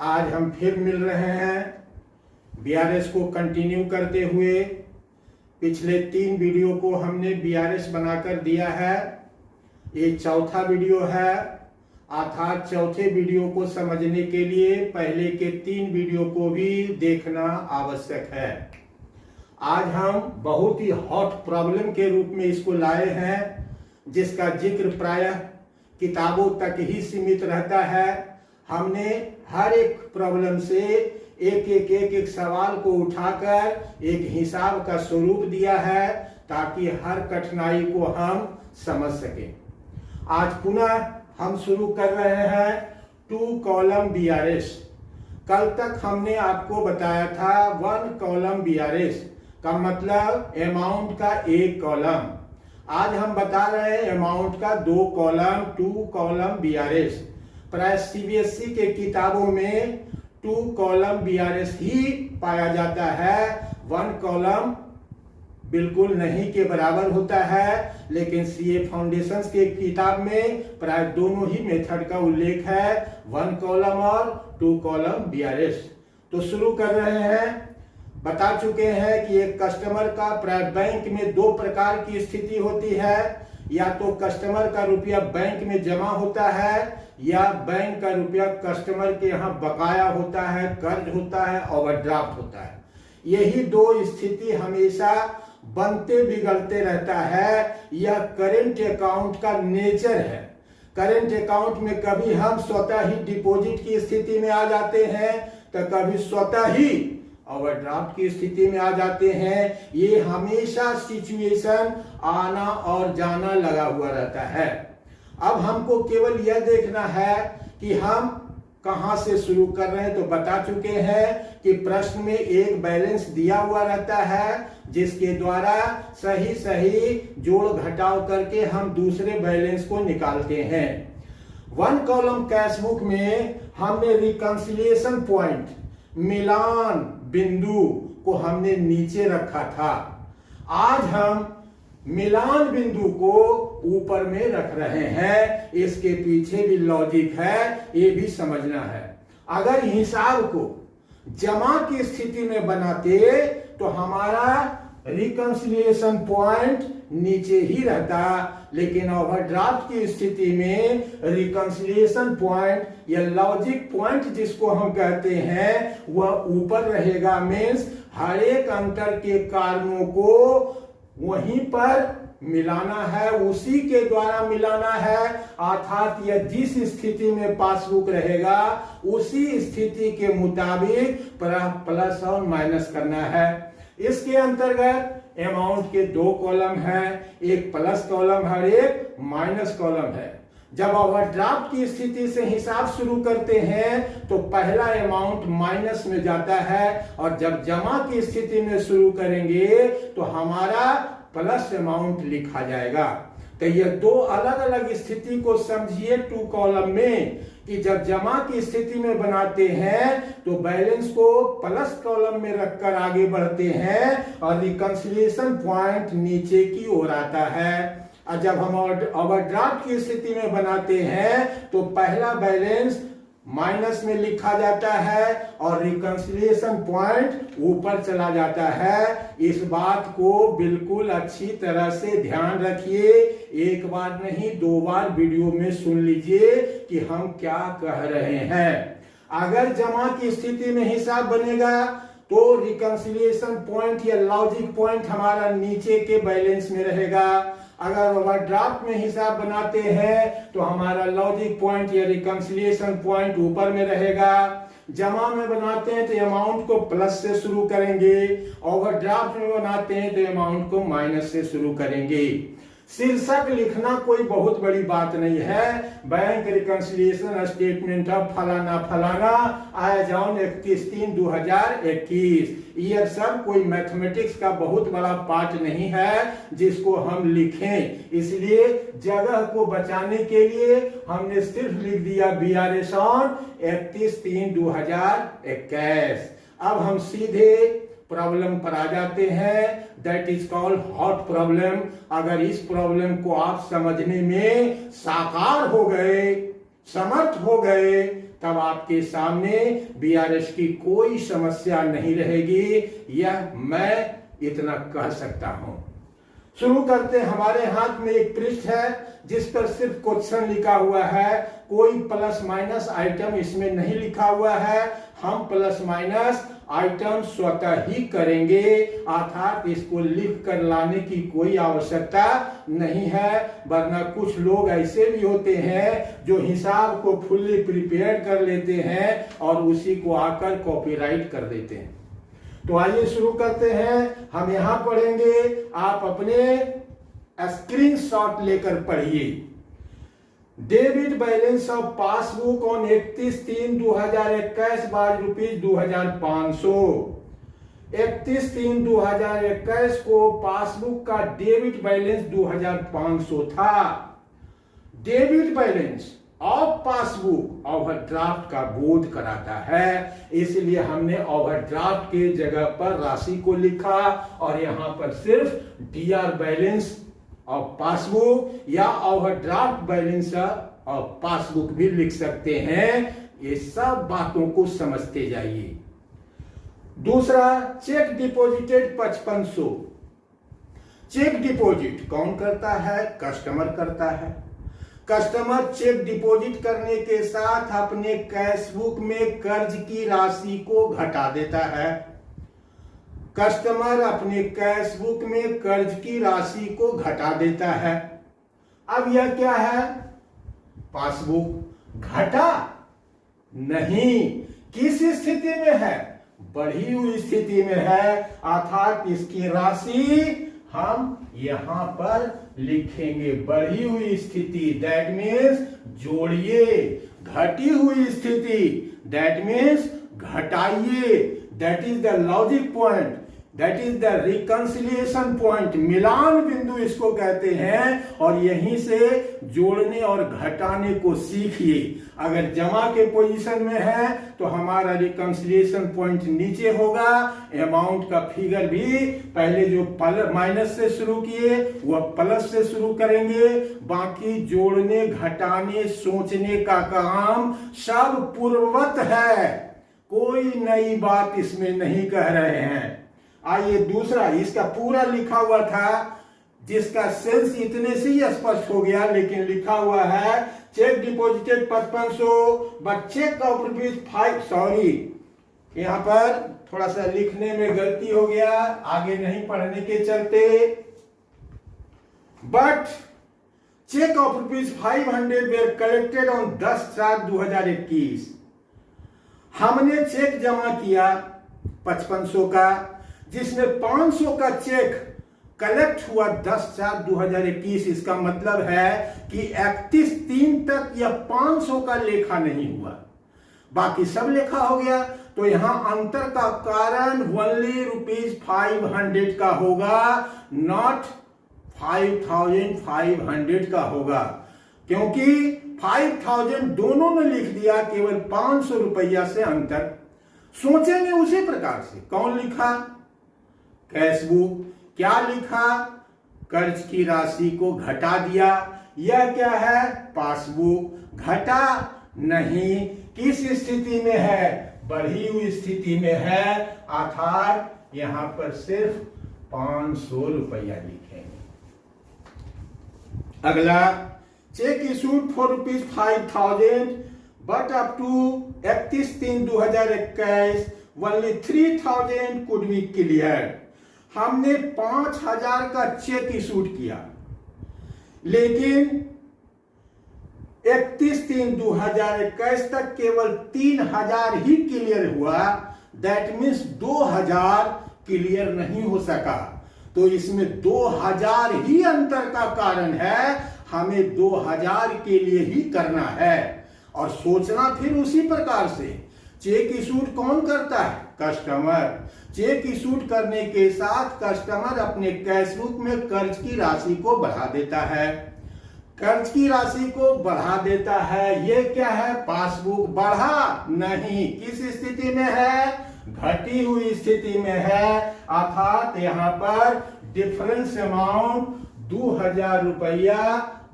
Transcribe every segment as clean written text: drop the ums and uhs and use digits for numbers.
आज हम फिर मिल रहे हैं बीआरएस को कंटिन्यू करते हुए। पिछले 3 वीडियो को हमने बीआरएस बनाकर दिया है, ये चौथा वीडियो है। अर्थात चौथे वीडियो को समझने के लिए पहले के 3 वीडियो को भी देखना आवश्यक है। आज हम बहुत ही हॉट प्रॉब्लम के रूप में इसको लाए हैं, जिसका जिक्र प्रायः किताबों तक ही सीमित रहता है। हमने हर एक प्रॉब्लम से एक सवाल को उठाकर एक हिसाब का स्वरूप दिया है, ताकि हर कठिनाई को हम समझ सकें। आज पुनः हम शुरू कर रहे हैं 2 कॉलम बीआरएस। कल तक हमने आपको बताया था 1 कॉलम बीआरएस का मतलब अमाउंट का 1 कॉलम। आज हम बता रहे हैं अमाउंट का 2 कॉलम, 2 कॉलम बीआरएस। प्राय सीबीएसई के किताबों में 2 कॉलम बीआरएस ही पाया जाता है, 1 कॉलम बिल्कुल नहीं के बराबर होता है। लेकिन सीए फाउंडेशंस के किताब में प्राय दोनों ही मेथड का उल्लेख है, 1 कॉलम और 2 कॉलम बीआरएस। तो शुरू कर रहे हैं। बता चुके हैं कि एक कस्टमर का प्राय बैंक में 2 प्रकार की स्थिति होती है। या तो कस्टमर का रुपया बैंक में जमा होता है, या बैंक का रुपया कस्टमर के यहाँ बकाया होता है, कर्ज होता है, ओवरड्राफ्ट होता है। यही 2 स्थिति हमेशा बनते बिगड़ते रहता है। यह करेंट अकाउंट का नेचर है। करेंट अकाउंट में कभी हम स्वतः ही डिपॉजिट की स्थिति में आ जाते हैं, तो कभी स्वतः ही ओवरड्राफ्ट की स्थिति में आ जाते हैं। ये हमेशा सिचुएशन आना और जाना लगा हुआ रहता है। अब हमको केवल यह देखना है कि हम कहां से शुरू कर रहे हैं। तो बता चुके हैं कि प्रश्न में एक बैलेंस दिया हुआ रहता है, जिसके द्वारा सही सही जोड़ घटाव करके हम दूसरे बैलेंस को निकालते हैं। 1 कॉलम कैश बुक में हमने रिकंसिलिएशन पॉइंट, मिलान बिंदु को हमने नीचे रखा था। आज हम मिलान बिंदु को ऊपर में रख रहे हैं। इसके पीछे भी लॉजिक है, ये भी समझना है। अगर हिसाब को जमा की स्थिति में बनाते तो हमारा रिकंसिलिएशन पॉइंट नीचे ही रहता, लेकिन ओवरड्राफ्ट की स्थिति में रिकंसिलिएशन पॉइंट या लॉजिक पॉइंट जिसको हम कहते हैं, वह ऊपर रहेगा। मीन्स हर एक अंतर के कारणों को वहीं पर मिलाना है, उसी के द्वारा मिलाना है। अर्थात यह जिस स्थिति में पासबुक रहेगा, उसी स्थिति के मुताबिक प्लस और माइनस करना है। इसके अंतर्गत अमाउंट के 2 कॉलम है, एक प्लस कॉलम है, एक माइनस कॉलम है। जब ओवरड्राफ्ट की स्थिति से हिसाब शुरू करते हैं तो पहला अमाउंट माइनस में जाता है, और जब जमा की स्थिति में शुरू करेंगे तो हमारा प्लस अमाउंट लिखा जाएगा। तो ये 2 अलग अलग स्थिति को समझिए 2 कॉलम में, कि जब जमा की स्थिति में बनाते हैं तो बैलेंस को प्लस कॉलम में रखकर आगे बढ़ते हैं, और रिकंसिलिएशन पॉइंट नीचे की ओर आता है। और जब हम ओवरड्राफ्ट की स्थिति में बनाते हैं तो पहला बैलेंस माइनस में लिखा जाता है और रिकंसिलिएशन पॉइंट ऊपर चला जाता है। इस बात को बिल्कुल अच्छी तरह से ध्यान रखिए। एक बार नहीं 2 बार वीडियो में सुन लीजिए कि हम क्या कह रहे हैं। अगर जमा की स्थिति में हिसाब बनेगा तो रिकंसिलिएशन पॉइंट या लॉजिक पॉइंट हमारा नीचे के बैलेंस में रहेगा। अगर ओवरड्राफ्ट में हिसाब बनाते हैं तो हमारा लॉजिक पॉइंट या रिकंसिलिएशन पॉइंट ऊपर में रहेगा। जमा में बनाते हैं तो अमाउंट को प्लस से शुरू करेंगे, ओवरड्राफ्ट में बनाते हैं तो अमाउंट को माइनस से शुरू करेंगे। शीर्षक लिखना कोई बहुत बड़ी बात नहीं है। बैंक रिकंसिलिएशन स्टेटमेंट ऑफ फलाना फलाना आया जॉन 31/3/2021। ये सब कोई मैथमेटिक्स का बहुत बड़ा पार्ट नहीं है जिसको हम लिखें। इसलिए जगह को बचाने के लिए हमने सिर्फ लिख दिया बीआरएस ऑन 31/3/2021। अब हम सीधे प्रॉब्लम पर आ जाते हैं। That is called hot problem. अगर इस प्रॉब्लम को आप समझने में साकार हो गए, समर्थ हो गए, तब आपके सामने बीआरएस की कोई समस्या नहीं रहेगी। यह मैं इतना कह सकता हूं। शुरू करते हैं। हमारे हाथ में एक पृष्ठ है जिस पर सिर्फ क्वेश्चन लिखा हुआ है, कोई प्लस माइनस आइटम इसमें नहीं लिखा हुआ है। हम प्लस माइनस आइटम स्वतः ही करेंगे, अर्थात इसको लिख कर लाने की कोई आवश्यकता नहीं है। वरना कुछ लोग ऐसे भी होते हैं जो हिसाब को फुल्ली प्रिपेयर कर लेते हैं और उसी को आकर कॉपीराइट कर देते हैं। तो आइए शुरू करते हैं। हम यहां पढ़ेंगे, आप अपने स्क्रीनशॉट लेकर पढ़िए। Debit balance of passbook on 31/3/2021 by ₹2500। 31/3/2021 को पासबुक का डेबिट बैलेंस 2500 था। Debit balance of passbook overdraft का बोध कराता है, इसलिए हमने ओवरड्राफ्ट के जगह पर राशि को लिखा और यहां पर सिर्फ डीआर बैलेंस ऑफ पासबुक या ओवरड्राफ्ट बैलेंस ऑफ पासबुक भी लिख सकते हैं। ये सब बातों को समझते जाइए। दूसरा, चेक डिपॉजिटेड 5500। चेक डिपॉजिट कौन करता है? कस्टमर करता है। कस्टमर चेक डिपॉजिट करने के साथ अपने कैश बुक में कर्ज की राशि को घटा देता है। कस्टमर अपने कैश बुक में कर्ज की राशि को घटा देता है। अब यह क्या है? पासबुक घटा नहीं। किस स्थिति में है? बढ़ी हुई स्थिति में है, अर्थात इसकी राशि हम यहां पर लिखेंगे बढ़ी हुई स्थिति, दैट मीन्स जोड़िए। घटी हुई स्थिति, दैट मीन्स घटाइए। That is the logic point, that is the reconciliation point. मिलान बिंदु इसको कहते हैं और यहीं से जोड़ने और घटाने को सीखिए। अगर जमा के पोजीशन में है तो हमारा रिकंसिलिएशन पॉइंट नीचे होगा। अमाउंट का फिगर भी पहले जो माइनस से शुरू किए वह प्लस से शुरू करेंगे। बाकी जोड़ने, घटाने, सोचने का काम सब पूर्ववत है, कोई नई बात इसमें नहीं कह रहे हैं। आइए दूसरा, इसका पूरा लिखा हुआ था जिसका सेंस इतने से ही स्पष्ट हो गया, लेकिन लिखा हुआ है cheque deposited 5500 but cheque of ₹5। Sorry, यहां पर थोड़ा सा लिखने में गलती हो गया, आगे नहीं पढ़ने के चलते। But cheque of ₹500 were collected on 10/4/2021। हमने चेक जमा किया 5500 का, जिसमें 500 का चेक कलेक्ट हुआ 10/4/2021। इसका मतलब है कि 31/3 तक यह 500 का लेखा नहीं हुआ, बाकी सब लेखा हो गया। तो यहां अंतर का कारण ओनली ₹500 का होगा, नॉट 5500 का होगा, क्योंकि 5000 दोनों ने लिख दिया, केवल 500 रुपया से अंतर। सोचेंगे उसी प्रकार से। कौन लिखा? Cash book. क्या लिखा? कर्ज की राशि को घटा दिया। यह क्या है? पासबुक। घटा नहीं। किस स्थिति में है? बढ़ी हुई स्थिति में है, अर्थात यहां पर सिर्फ 500 रुपया लिखेंगे। अगला, cheque issued for ₹5000 but up to 31/3/2021 only 3000 could be clear. हमने 5000 का चेक इशूड किया, लेकिन 31/3/2021 तक केवल 3000 ही क्लियर हुआ। दैट मीन्स 2000 क्लियर नहीं हो सका। तो इसमें 2000 ही अंतर का कारण है। हमें 2000 के लिए ही करना है और सोचना फिर उसी प्रकार से। चेक इशूड कौन करता है? कस्टमर। चेक इशूड करने के साथ कस्टमर अपने कैश बुक में कर्ज की राशि को बढ़ा देता है। कर्ज की राशि को बढ़ा देता है, ये क्या है? पासबुक। बढ़ा नहीं। किस स्थिति में है? घटी हुई स्थिति में है, अर्थात यहां पर डिफरेंस अमाउंट 2000 रुपया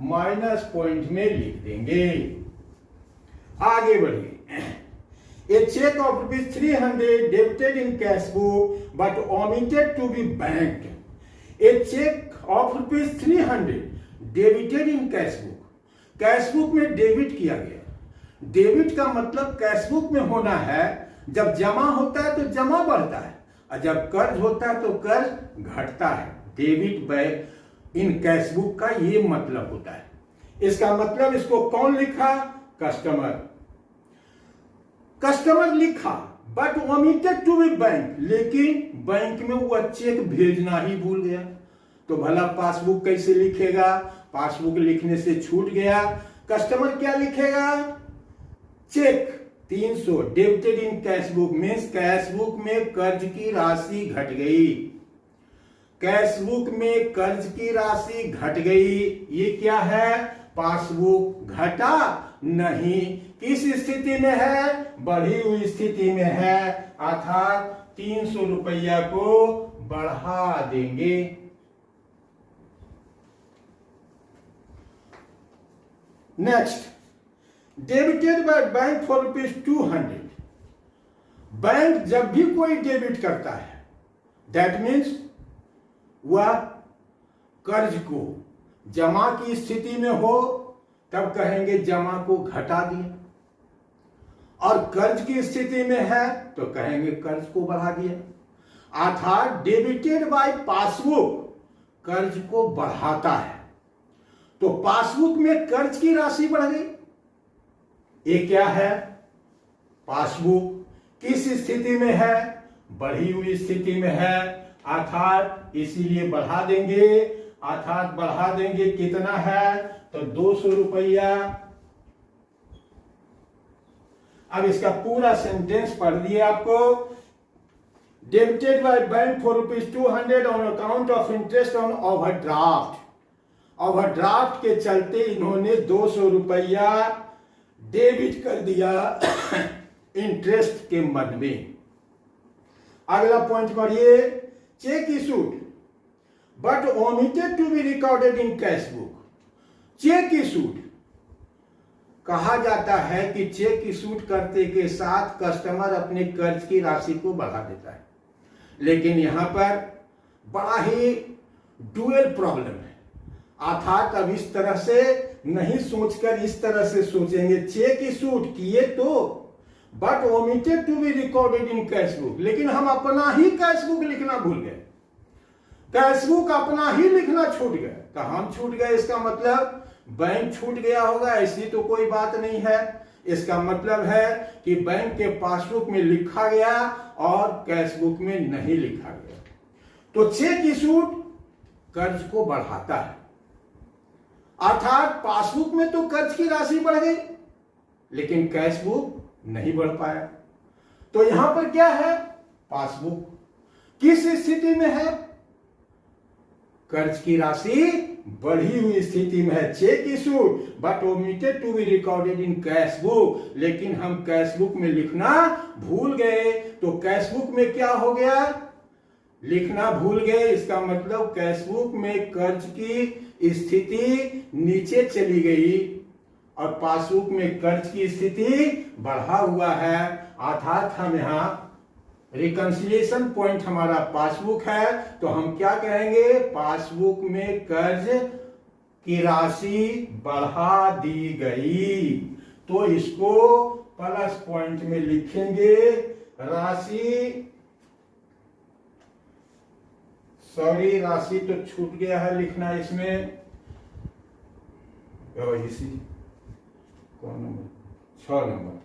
माइनस पॉइंट में लिख देंगे। आगे बढ़िए। A check of ₹300 debited in cash book but omitted to be banked. A check of ₹300 debited in cash book. Cash book में डेबिट किया गया। डेबिट का मतलब कैश बुक में होना है, जब जमा होता है तो जमा बढ़ता है और जब कर्ज होता है तो कर्ज घटता है। Debit back in cash book का ये मतलब होता है। इसका मतलब इसको कौन लिखा? कस्टमर। कस्टमर लिखा but omitted to be bank, लेकिन बैंक में वो चेक भेजना ही भूल गया। तो भला पासबुक कैसे लिखेगा? पासबुक लिखने से छूट गया। कस्टमर क्या लिखेगा? Cheque 300 debited in cash book means cash book में कर्ज की राशि घट गई। कैश बुक में कर्ज की राशि घट गई। ये क्या है? पासबुक। घटा नहीं। किस स्थिति में है? बढ़ी हुई स्थिति में है, अर्थात 300 रुपया को बढ़ा देंगे। Next, debited by bank for ₹200। Bank जब भी कोई डेबिट करता है, दैट मीन्स वह कर्ज को जमा की स्थिति में हो तब कहेंगे जमा को घटा दिया, और कर्ज की स्थिति में है तो कहेंगे कर्ज को बढ़ा दिया। अर्थात डेबिटेड बाय पासबुक कर्ज को बढ़ाता है। तो पासबुक में कर्ज की राशि बढ़ गई। ये क्या है? पासबुक। किस स्थिति में है? बढ़ी हुई स्थिति में है, अर्थात इसीलिए बढ़ा देंगे। अर्थात बढ़ा देंगे कितना है? तो 200 रुपया। अब इसका पूरा सेंटेंस पढ़ दिए आपको। Debited by bank for ₹200 on account of interest on overdraft. Overdraft के चलते इन्होंने 200 रुपया डेबिट कर दिया इंटरेस्ट के मद में। अगला पॉइंट पढ़िए। Cheque issued but omitted to be recorded in cash book. Cheque issued कहा जाता है कि चेक इशूड करते के साथ कस्टमर अपने कर्ज की राशि को बढ़ा देता है, लेकिन यहां पर बड़ा ही डुअल प्रॉब्लम है। अर्थात अब इस तरह से नहीं सोचकर इस तरह से सोचेंगे, चेक इशूड किए तो but omitted to be recorded in cash book, लेकिन हम अपना ही कैश बुक लिखना भूल गए। कैश बुक अपना ही लिखना छूट गया। तो हम छूट गए, इसका मतलब बैंक छूट गया होगा, ऐसी तो कोई बात नहीं है। इसका मतलब है कि बैंक के पासबुक में लिखा गया और कैश बुक में नहीं लिखा गया। तो चेक इशूड कर्ज को बढ़ाता है, अर्थात पासबुक में तो कर्ज की राशि बढ़ गई लेकिन कैश बुक नहीं बढ़ पाया। तो यहां पर क्या है? पासबुक। किस स्थिति में है? कर्ज की राशि बढ़ी हुई स्थिति में है। Cheque issued but omitted to be recorded in cash book, लेकिन हम कैश बुक में लिखना भूल गए। तो कैश बुक में क्या हो गया? लिखना भूल गए। इसका मतलब कैश बुक में कर्ज की स्थिति नीचे चली गई और पासबुक में कर्ज की स्थिति बढ़ा हुआ है। अर्थात हम यहां रिकंसिलिएशन पॉइंट हमारा पासबुक है, तो हम क्या कहेंगे? पासबुक में कर्ज की राशि बढ़ा दी गई। तो इसको प्लस पॉइंट में लिखेंगे। राशि राशि तो छूट गया है लिखना इसमें। इसी कौन number? 6 number.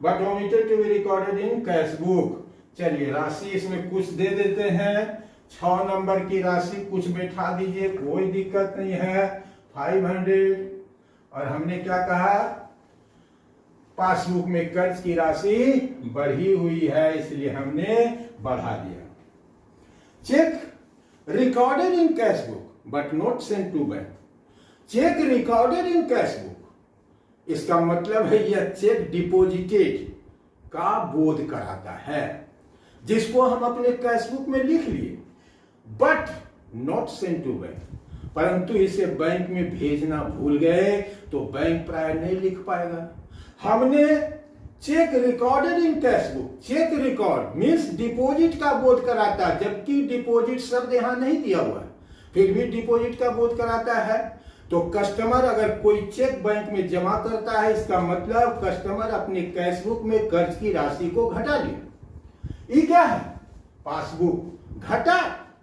But omitted to be recorded in cash book. चलिए राशि इसमें कुछ दे देते हैं। 6 नंबर की राशि कुछ बैठा दीजिए, कोई दिक्कत नहीं है। 500। और हमने क्या कहा? पासबुक में कर्ज की राशि बढ़ी हुई है, इसलिए हमने बढ़ा दिया। Cheque recorded in cash book but not sent to bank. Cheque recorded in cash book, इसका मतलब है यह चेक डिपॉजिटेड का बोध कराता है, जिसको हम अपने कैश बुक में लिख लिए, but not sent to bank, परंतु इसे बैंक में भेजना भूल गए तो बैंक प्राय नहीं लिख पाएगा। हमने cheque recorded in cash book, cheque record means deposit का बोध कराता है, जबकि डिपॉजिट शब्द यहां नहीं दिया हुआ है, फिर भी डिपॉजिट का बोध कराता है। तो कस्टमर अगर कोई चेक बैंक में जमा करता है, इसका मतलब कस्टमर अपने कैश बुक में कर्ज की राशि को घटा लिया। ये क्या है? पासबुक। घटा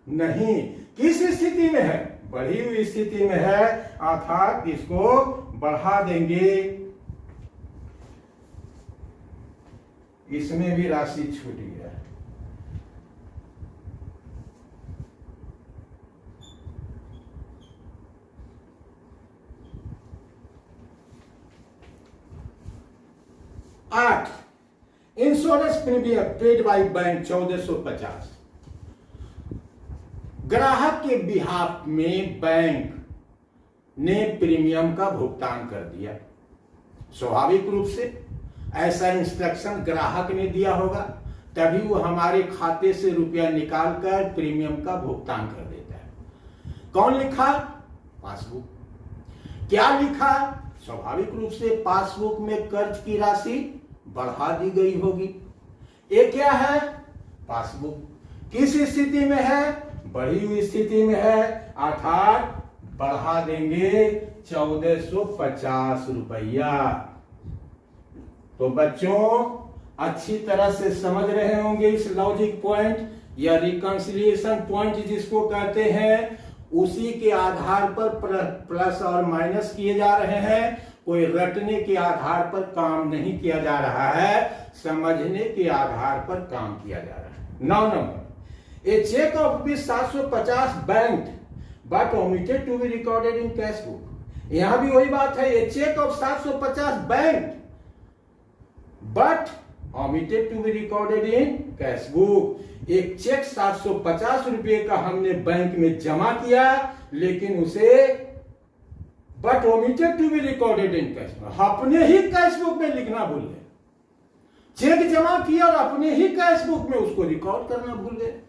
नहीं, किस स्थिति में है? बढ़ी हुई स्थिति में है, अर्थात इसको बढ़ा देंगे, इसमें भी राशि छूट गया। आठ, insurance premium paid by bank 1450। ग्राहक के बिहाफ में बैंक ने प्रीमियम का भुगतान कर दिया। स्वाभाविक रूप से ऐसा इंस्ट्रक्शन ग्राहक ने दिया होगा, तभी वो हमारे खाते से रुपया निकालकर प्रीमियम का भुगतान कर देता है। कौन लिखा? पासबुक। क्या लिखा? स्वाभाविक रूप से पासबुक में कर्ज की राशि बढ़ा दी गई होगी। ये क्या है? पासबुक। किस स्थिति में है? बढ़ी हुई स्थिति में है, अर्थात बढ़ा देंगे 1450 रुपया। तो बच्चों अच्छी तरह से समझ रहे होंगे इस लॉजिक पॉइंट या रिकंसिलिएशन पॉइंट जिसको कहते हैं, उसी के आधार पर प्लस और माइनस किए जा रहे हैं। कोई रटने के आधार पर काम नहीं किया जा रहा है, समझने के आधार पर काम किया जा रहा है। 9 number, a cheque of ₹750 bank but omitted to be recorded in cash book. यहां भी वही बात है, a cheque of 750 bank but omitted to be recorded in cash book. एक चेक 750 रुपए का हमने बैंक में जमा किया, लेकिन उसे but omitted to be recorded in cash book, अपने ही कैश बुक में लिखना भूल गए। चेक जमा किया और अपने ही कैश बुक में उसको रिकॉर्ड करना भूल गए।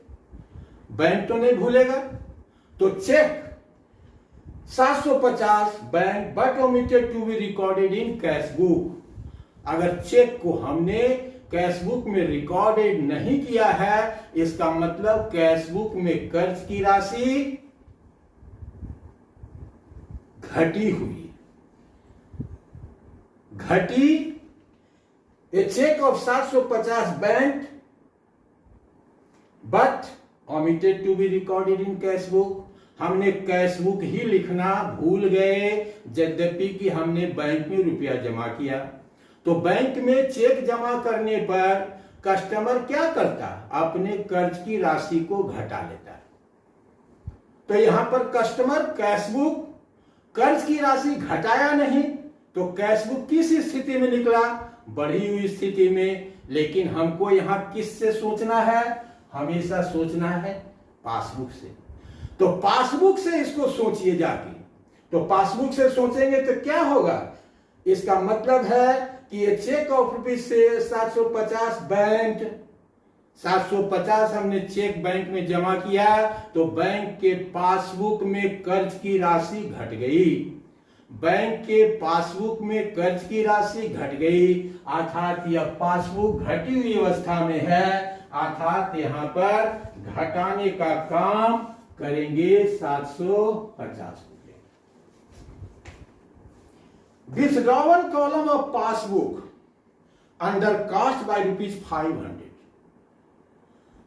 बैंक तो नहीं भूलेगा। तो cheque 750 bank but omitted to be recorded in cash book. अगर चेक को हमने कैश बुक में रिकॉर्डेड नहीं किया है, इसका मतलब कैश बुक में कर्ज की राशि घटी हुई, घटी। A cheque of 750 bank but omitted to be recorded in cash book. हमने कैश बुक ही लिखना भूल गए, यद्यपि कि हमने बैंक में रुपया जमा किया। तो बैंक में चेक जमा करने पर कस्टमर क्या करता? अपने कर्ज की राशि को घटा लेता है। तो यहां पर कस्टमर कैश बुक कर्ज की राशि घटाया नहीं, तो कैश बुक किस स्थिति में निकला? बढ़ी हुई स्थिति में। लेकिन हमको यहां किससे सोचना है? हमेशा सोचना है पासबुक से। तो पासबुक से इसको सोचिए जाके। तो पासबुक से सोचेंगे तो क्या होगा? इसका मतलब है कि ये चेक ऑफ रुपीज से 750 बैंक 750 हमने चेक बैंक में जमा किया, तो बैंक के पासबुक में कर्ज की राशि घट गई। बैंक के पासबुक में कर्ज की राशि घट गई, अर्थात यह पासबुक घटी हुई अवस्था में है, अर्थात यहां पर घटाने का काम करेंगे 750 रुपए। Withdrawal column of passbook undercast by ₹500।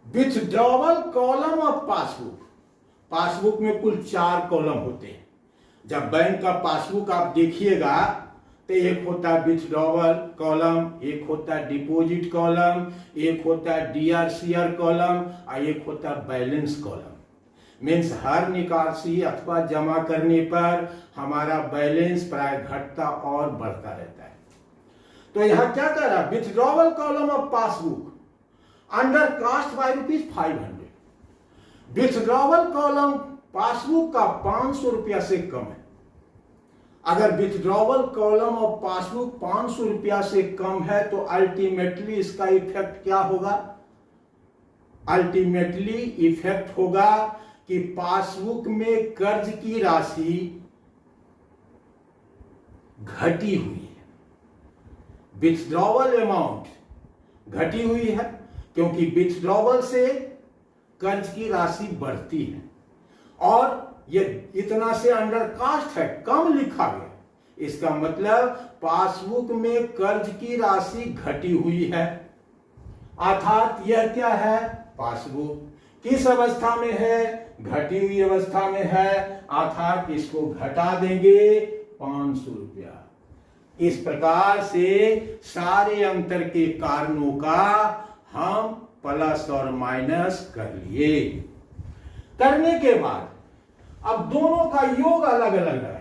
Withdrawal column of passbook, passbook में कुल 4 कॉलम होते हैं। जब बैंक का पासबुक आप देखिएगा तो एक होता है विथड्रॉवल कॉलम, एक होता है डिपॉजिट कॉलम, एक होता है DRCR कॉलम और एक होता है बैलेंस कॉलम। मीन्स हर निकासी अथवा जमा करने पर हमारा बैलेंस प्राय घटता और बढ़ता रहता है। तो यहां क्या कर रहा है? Withdrawal column of passbook undercast by ₹500। Withdrawal column passbook का 500 रुपया से कम है। अगर विथड्रॉवल कॉलम ऑफ पासबुक 500 रुपया से कम है तो अल्टीमेटली इसका इफेक्ट क्या होगा? अल्टीमेटली इफेक्ट होगा कि पासबुक में कर्ज की राशि घटी हुई है। विथड्रॉवल अमाउंट घटी हुई है, क्योंकि विथड्रॉवल से कर्ज की राशि बढ़ती है और ये इतना से अंडर कास्ट है, कम लिखा गया। इसका मतलब पासबुक में कर्ज की राशि घटी हुई है, अर्थात यह क्या है, पासबुक किस अवस्था में है, घटी हुई अवस्था में है, अर्थात इसको घटा देंगे 500 रुपया। इस प्रकार से सारे अंतर के कारणों का हम प्लस और माइनस कर लिए। करने के बाद अब दोनों का योग अलग अलग लगाइए।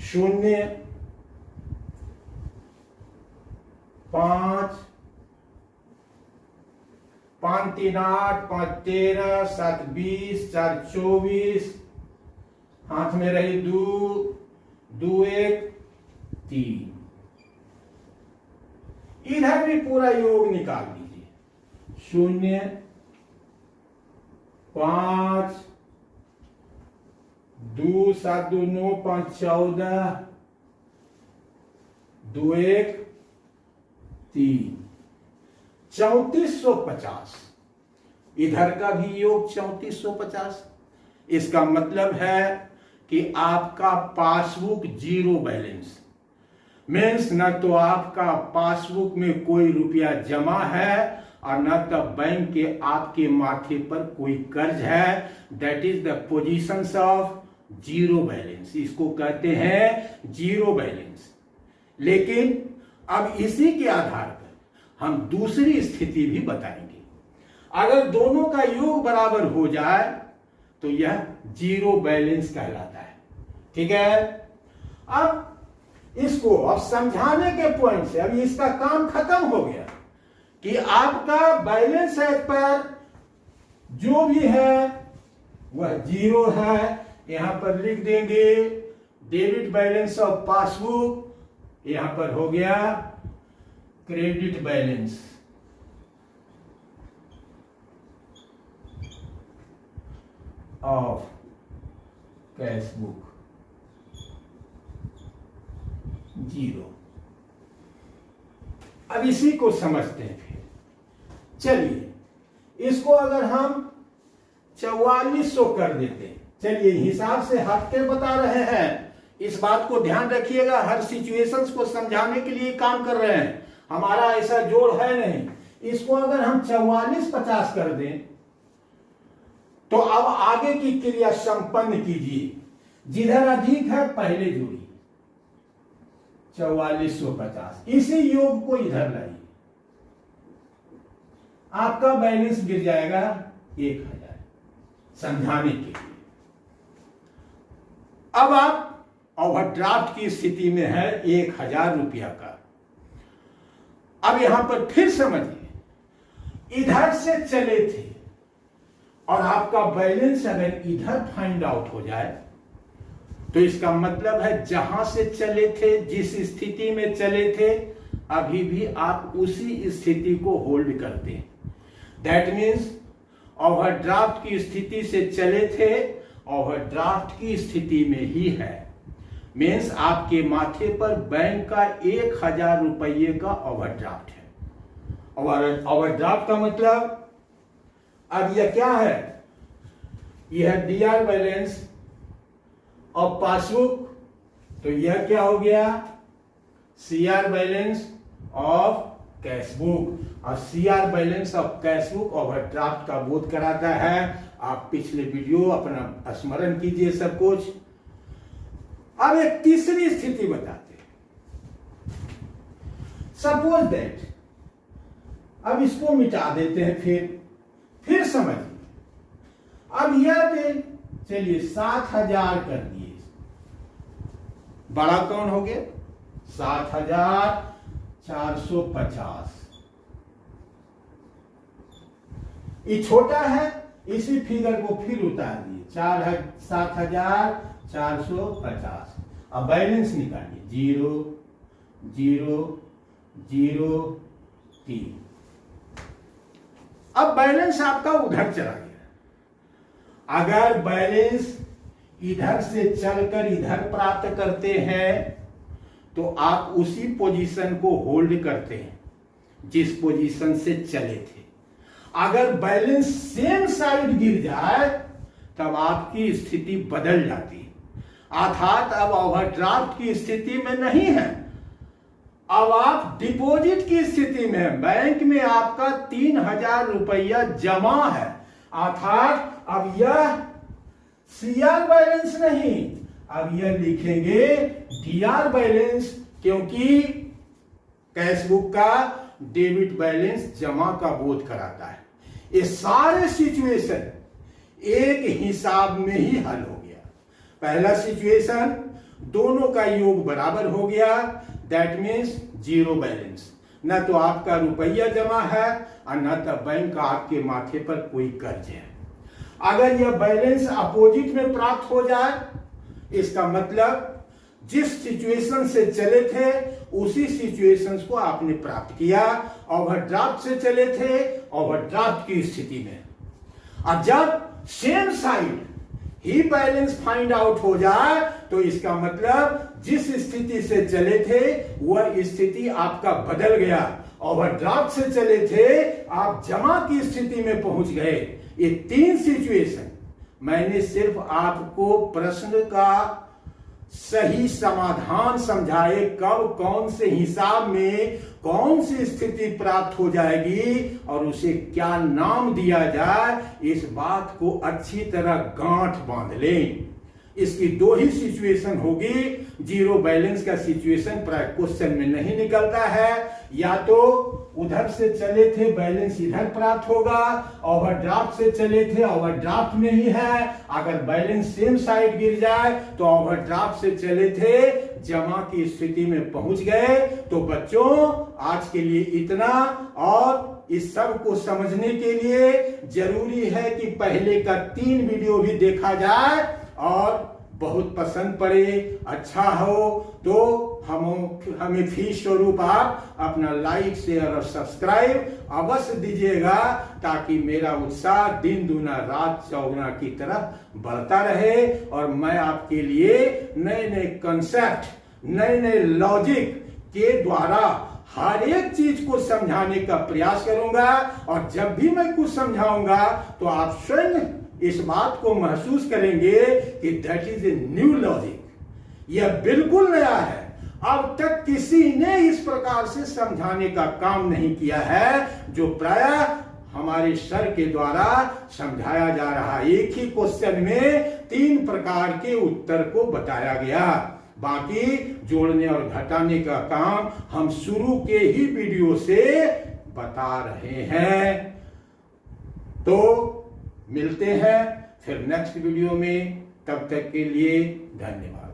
0, 5, 5 3 8, 5 13, 7 20, 4 24, हाथ में रही 2, 2 1 3। इधर भी पूरा योग निकाल लीजिए। 0, 5, 2 7 2 9 5 14, 2 1 3, 3450। इधर का भी योग 3450। इसका मतलब है कि आपका पासबुक जीरो बैलेंस, मीन्स न तो आपका पासबुक में कोई रुपया जमा है और न तो बैंक के आपके माथे पर कोई कर्ज है। That is the positions of zero balance, इसको कहते हैं जीरो बैलेंस। लेकिन अब इसी के आधार पर हम दूसरी स्थिति भी बताएंगे। अगर दोनों का योग बराबर हो जाए तो यह जीरो बैलेंस कहलाता है। ठीक है, अब इसको अब समझाने के पॉइंट से अभी इसका काम खत्म हो गया कि आपका बैलेंस शीट पर जो भी है वह जीरो है। यहां पर लिख देंगे डेबिट बैलेंस ऑफ पासबुक, यहां पर हो गया credit balance of cash book zero. अब इसी को समझते हैं फिर। चलिए इसको अगर हम 4400 कर देते हैं, चलिए हिसाब से हफ्ते बता रहे हैं, इस बात को ध्यान रखिएगा। हर सिचुएशंस को समझाने के लिए काम कर रहे हैं, हमारा ऐसा जोड़ है नहीं। इसको अगर हम 4450 कर दें तो अब आगे की क्रिया संपन्न कीजिए। जिधर अधिक है पहले जोड़िए 4450, इसी योग को इधर लाइए, आपका बैलेंस गिर जाएगा 1000। समझाने के लिए अब आप ओवरड्राफ्ट की स्थिति में है 1000 रुपया का। अब यहां पर फिर समझिए, इधर से चले थे और आपका बैलेंस अगर इधर फाइंड आउट हो जाए तो इसका मतलब है जहां से चले थे, जिस स्थिति में चले थे, अभी भी आप उसी स्थिति को होल्ड करते हैं। दैट मीन्स ओवरड्राफ्ट की स्थिति से चले थे, ओवरड्राफ्ट की स्थिति में ही है। मीन्स आपके माथे पर बैंक का 1000 रुपये का ओवरड्राफ्ट है। ओवरड्राफ्ट का मतलब अब यह क्या है, यह डीआर बैलेंस ऑफ पासबुक, तो यह क्या हो गया, CR balance of cash book. और CR balance of cash book overdraft का बोध कराता है। आप पिछले वीडियो अपना स्मरण कीजिए सब कुछ। अब एक तीसरी स्थिति बताते हैं। सपोज दैट, अब इसको मिटा देते हैं, फिर समझिए। अब यह दे, चलिए 7000 कर दिए, बड़ा कौन हो गया 7450। ये छोटा है, इसी फिगर को फिर उतार दिए 7450। अब बैलेंस निकालिए 0 0 0 3। अब बैलेंस आपका उधर चला गया। अगर बैलेंस इधर से चलकर इधर प्राप्त करते हैं तो आप उसी पोजीशन को होल्ड करते हैं जिस पोजीशन से चले थे। अगर बैलेंस सेम साइड गिर जाए तब आपकी स्थिति बदल जाती है, अर्थात अब ओवरड्राफ्ट की स्थिति में नहीं है, अब आप डिपॉजिट की स्थिति में है। बैंक में आपका 3,000 रुपया जमा है, अर्थात अब यह सीआर बैलेंस नहीं, अब यह लिखेंगे डीआर बैलेंस, क्योंकि कैशबुक का डेबिट बैलेंस जमा का बोध कराता है। ये सारे सिचुएशन एक हिसाब में ही हल हो गया। पहला सिचुएशन, दोनों का योग बराबर हो गया, दैट मीन्स जीरो बैलेंस, न तो आपका रुपया जमा है और न तो बैंक का आपके माथे पर कोई कर्ज है। अगर यह बैलेंस अपोजिट में प्राप्त हो जाए, इसका मतलब जिस सिचुएशन से चले थे उसी सिचुएशन को आपने प्राप्त किया। ओवरड्राफ्ट से चले थे, ओवरड्राफ्ट की स्थिति में। अब जब सेम साइड ही बैलेंस फाइंड आउट हो जाए तो इसका मतलब जिस स्थिति से चले थे वह स्थिति आपका बदल गया। ओवरड्राफ्ट से चले थे, आप जमा की स्थिति में पहुंच गए। ये 3 सिचुएशन मैंने सिर्फ आपको प्रश्न का सही समाधान समझाए, कब कौन से हिसाब में कौन सी स्थिति प्राप्त हो जाएगी और उसे क्या नाम दिया जाए, इस बात को अच्छी तरह गांठ बांध लें। इसकी 2 ही सिचुएशन होगी। जीरो बैलेंस का सिचुएशन क्वेश्चन में नहीं निकलता है, या तो उधर से चले थे बैलेंस इधर प्राप्त होगा, ओवरड्राफ्ट से चले थे ओवरड्राफ्ट में ही है। अगर बैलेंस सेम साइड गिर जाए तो ओवरड्राफ्ट से चले थे जमा की स्थिति में पहुंच गए। तो बच्चों आज के लिए इतना, और इस सब को समझने के लिए जरूरी है कि पहले का 3 वीडियो भी देखा जाए, और बहुत पसंद पड़े, अच्छा हो तो हमें फीस स्वरूप आप अपना लाइक शेयर और सब्सक्राइब अवश्य दीजिएगा, ताकि मेरा उत्साह दिन दूना रात चौगुना की तरह बढ़ता रहे और मैं आपके लिए नए नए कंसेप्ट, नए नए लॉजिक के द्वारा हर एक चीज को समझाने का प्रयास करूंगा। और जब भी मैं कुछ समझाऊंगा तो आप स्वयं इस बात को महसूस करेंगे कि that is a new logic, यह बिल्कुल नया है। अब तक किसी ने इस प्रकार से समझाने का काम नहीं किया है, जो प्रायः हमारे सर के द्वारा समझाया जा रहा। एक ही क्वेश्चन में 3 प्रकार के उत्तर को बताया गया, बाकी जोड़ने और घटाने का काम हम शुरू के ही वीडियो से बता रहे हैं। तो मिलते हैं फिर नेक्स्ट वीडियो में, तब तक के लिए धन्यवाद।